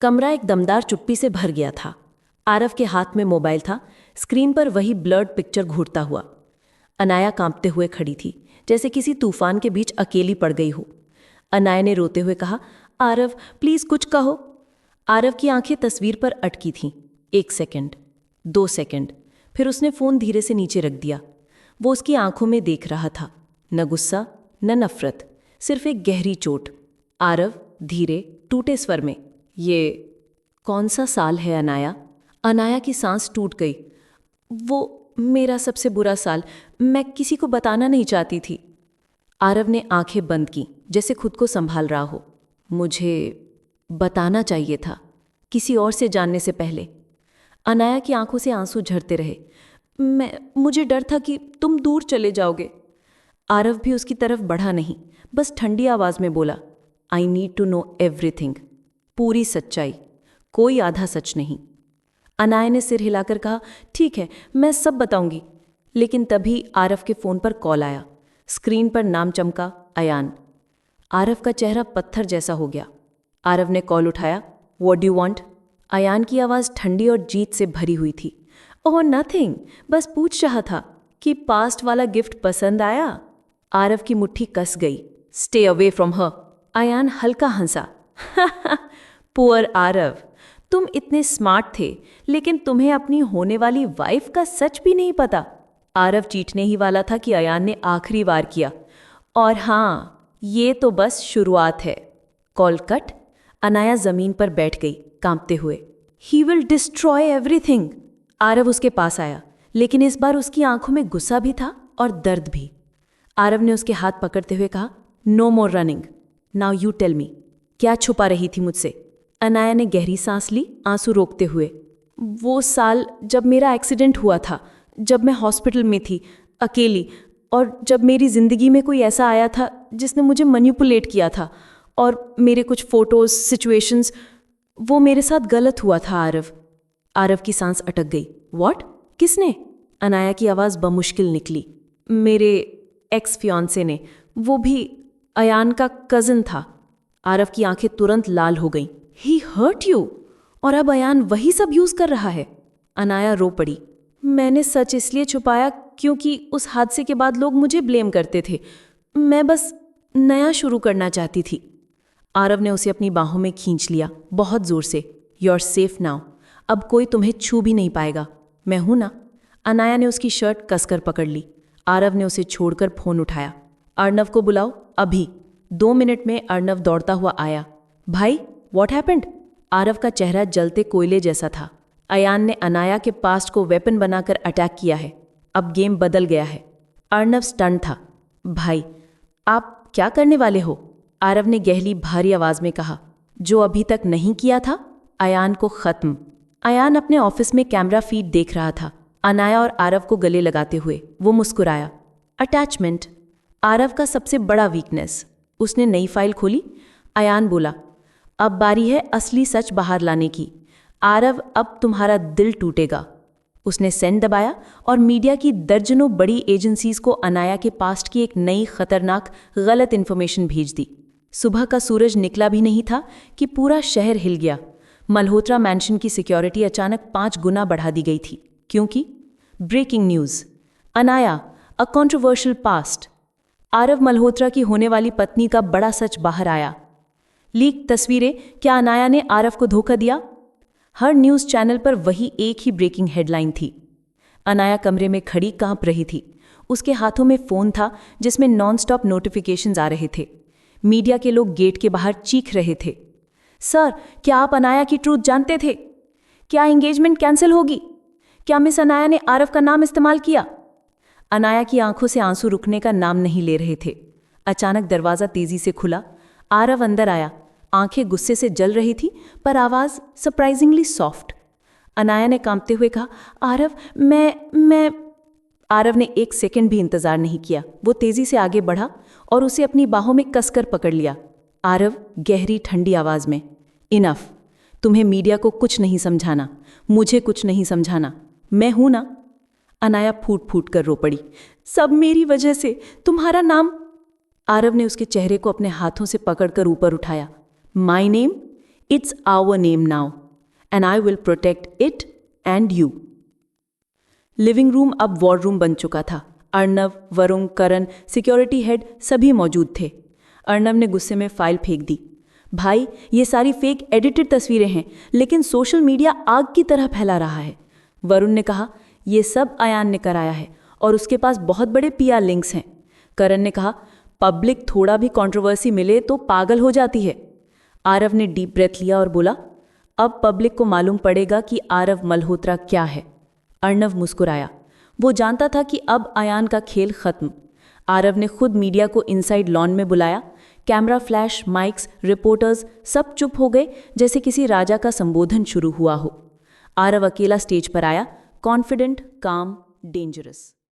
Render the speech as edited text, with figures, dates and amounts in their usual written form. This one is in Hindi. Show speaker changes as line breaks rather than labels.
कमरा एक दमदार चुप्पी से भर गया था। आरव के हाथ में मोबाइल था, स्क्रीन पर वही ब्लर्ड पिक्चर घूरता हुआ। अनाया कांपते हुए खड़ी थी, जैसे किसी तूफान के बीच अकेली पड़ गई हो। अनाया ने रोते हुए कहा, आरव प्लीज कुछ कहो। आरव की आंखें तस्वीर पर अटकी थीं। 1 सेकंड, 2 सेकंड, फिर उसने फोन धीरे से नीचे रख दिया। वो उसकी आंखों में देख रहा था, न गुस्सा न नफरत, सिर्फ एक गहरी चोट। आरव धीरे टूटे स्वर में, ये कौन सा साल है अनाया? अनाया की सांस टूट गई। वो मेरा सबसे बुरा साल, मैं किसी को बताना नहीं चाहती थी। आरव ने आंखें बंद की, जैसे खुद को संभाल रहा हो। मुझे बताना चाहिए था, किसी और से जानने से पहले। अनाया की आंखों से आंसू झरते रहे। मुझे डर था कि तुम दूर चले जाओगे। आरव भी उसकी तरफ बढ़ा नहीं, बस ठंडी आवाज में बोला, I need to know everything, पूरी सच्चाई, कोई आधा सच नहीं। अनाया ने सिर हिलाकर कहा, ठीक है, मैं सब बताऊंगी। लेकिन तभी आरव के फोन पर कॉल आया। स्क्रीन पर नाम चमका, अयान। आरव का चेहरा पत्थर जैसा हो गया। आरव ने कॉल उठाया, what do you want? Ayaan की आवाज़ ठंडी और जीत से भरी हुई थी। ओह नथिंग, बस पूछ रहा था कि पास्ट वाला गिफ्ट पसंद आया? आरव की मुट्ठी कस गई। Stay away from her. Ayaan हल्का हंसा। पुअर आरव, तुम इतने स्मार्ट थे, लेकिन तुम्हें अपनी होने वाली वाइफ का सच भी नहीं पता। आरव चीखने ही वाला था कि अयान ने आखिरी वार किया, और हाँ, ये तो बस शुरुआत है। Call cut. अनाया जमीन पर बैठ गई, कांपते हुए। He will destroy everything. Aarav उसके पास आया, लेकिन इस बार उसकी आंखों में गुस्सा भी था और दर्द भी। आरव ने उसके हाथ पकड़ते हुए कहा, no more running, now you tell me, क्या छुपा रही थी मुझसे? अनाया ने गहरी सांस ली, आंसू रोकते हुए। वो साल जब मेरा एक्सीडेंट हुआ था, जब मैं हॉस्पिटल में थी, अकेली, और जब मेरी जिंदगी में कोई ऐसा आया था जिसने मुझे मैनिपुलेट किया था, और मेरे कुछ फोटोज, सिचुएशंस, वो मेरे साथ गलत हुआ था आरव। आरव की सांस अटक गई। व्हाट? किसने? अनाया की आवाज़ बमुश्किल निकली। मेरे एक्स फियांसे ने, वो भी अयान का कज़न था। आरव की आंखें तुरंत लाल हो गईं। ही हर्ट यू? और अब अयान वही सब यूज कर रहा है? अनाया रो पड़ी। मैंने सच इसलिए छुपाया क्योंकि उस हादसे के बाद लोग मुझे ब्लेम करते थे। मैं बस नया शुरू करना चाहती थी। आरव ने उसे अपनी बाहों में खींच लिया, बहुत जोर से। यू आर सेफ नाउ, अब कोई तुम्हें छू भी नहीं पाएगा, मैं हूं ना। अनाया ने उसकी शर्ट कसकर पकड़ ली। आरव ने उसे छोड़कर फोन उठाया। अर्णव को बुलाओ, अभी। 2 मिनट में अर्णव दौड़ता हुआ आया। भाई, व्हाट हैपेंड? आरव का चेहरा जलते कोयले जैसा था। अयान ने अनाया के पास्ट को वेपन बनाकर अटैक किया है। अब गेम बदल गया है। अर्णव स्टन था। भाई, आप क्या करने वाले हो? आरव ने गहरी भारी आवाज में कहा। जो अभी तक नहीं किया था, अयान को खत्म। अयान अपने ऑफिस में कैमरा फीड देख रहा था, अनाया और आरव को गले लगाते हुए। वो मुस्कुराया। अटैचमेंट, आरव का सबसे बड़ा वीकनेस। उसने नई फाइल खोली। अयान बोला, अब बारी है असली सच बाहर लाने की। आरव, अब तुम्हारा दिल टूटेगा। उसने सेंड दबाया और मीडिया की दर्जनों बड़ी एजेंसीज को अनाया के पास्ट की एक नई खतरनाक गलत इन्फॉर्मेशन भेज दी। सुबह का सूरज निकला भी नहीं था कि पूरा शहर हिल गया। मल्होत्रा मैंशन की सिक्योरिटी अचानक 5 गुना बढ़ा दी गई थी। क्योंकि breaking news, Anaya, a controversial past. Aarav Malhotra की होने वाली पत्नी का बड़ा सच बाहर आया। लीक तस्वीरें, क्या अनाया ने आरव को धोखा दिया? हर न्यूज़ चैनल पर वही एक ही ब्रेकिंग हेडलाइन थी। अनाया कमरे में खड़ी कांप रही थी। उसके हाथों में फ़ोन था जिसमें नॉनस्टॉप नोटिफिकेशंस आ रहे थे। मीडिया के लोग गेट के बाहर चीख रहे थे, सर, क्या आप अनाया की ट्रूथ जानते थे? क्या एंगेजमेंट कैंसिल होगी? क्या मिस अनाया ने आरव का नाम इस्तेमाल किया? अनाया की आंखों से आंसू रुकने का नाम नहीं ले रहे थे। अचानक दरवाज़ा तेजी से खुला। आरव अंदर आया। आंखें गुस्से से जल रही थी, पर आवाज़ सरप्राइजिंगली सॉफ्ट। अनाया ने कांपते हुए कहा, आरव, मैं आरव ने 1 सेकंड भी इंतजार नहीं किया। वो तेजी से आगे बढ़ा और उसे अपनी बाहों में कसकर पकड़ लिया। आरव, गहरी ठंडी आवाज में, इनफ, तुम्हें मीडिया को कुछ नहीं समझाना, मुझे कुछ नहीं समझाना, मैं हूं ना। अनाया फूट फूट कर रो पड़ी। सब मेरी वजह से, तुम्हारा नाम। आरव ने उसके चेहरे को अपने हाथों से पकड़कर ऊपर उठाया। My name? It's our name now, and I will protect it and you. Living room अब वॉर रूम बन चुका था। अर्णव, वरुण, करण, सिक्योरिटी हेड सभी मौजूद थे। अर्णव ने गुस्से में फाइल फेंक दी। भाई, ये सारी फेक एडिटेड तस्वीरें हैं, लेकिन सोशल मीडिया आग की तरह फैला रहा है। वरुण ने कहा, ये सब अयान ने कराया है और उसके पास बहुत बड़े पीआर लिंक्स हैं। करण ने कहा, पब्लिक थोड़ा भी कंट्रोवर्सी मिले तो पागल हो जाती है। आरव ने डीप ब्रेथ लिया और बोला, अब पब्लिक को मालूम पड़ेगा कि आरव मल्होत्रा क्या है। अर्णव मुस्कुराया। वो जानता था कि अब अयान का खेल खत्म। आरव ने खुद मीडिया को इनसाइड लॉन में बुलाया। कैमरा फ्लैश, माइक्स, रिपोर्टर्स सब चुप हो गए, जैसे किसी राजा का संबोधन शुरू हुआ हो। आरव अकेला स्टेज पर आया, कॉन्फिडेंट, काम, डेंजरस।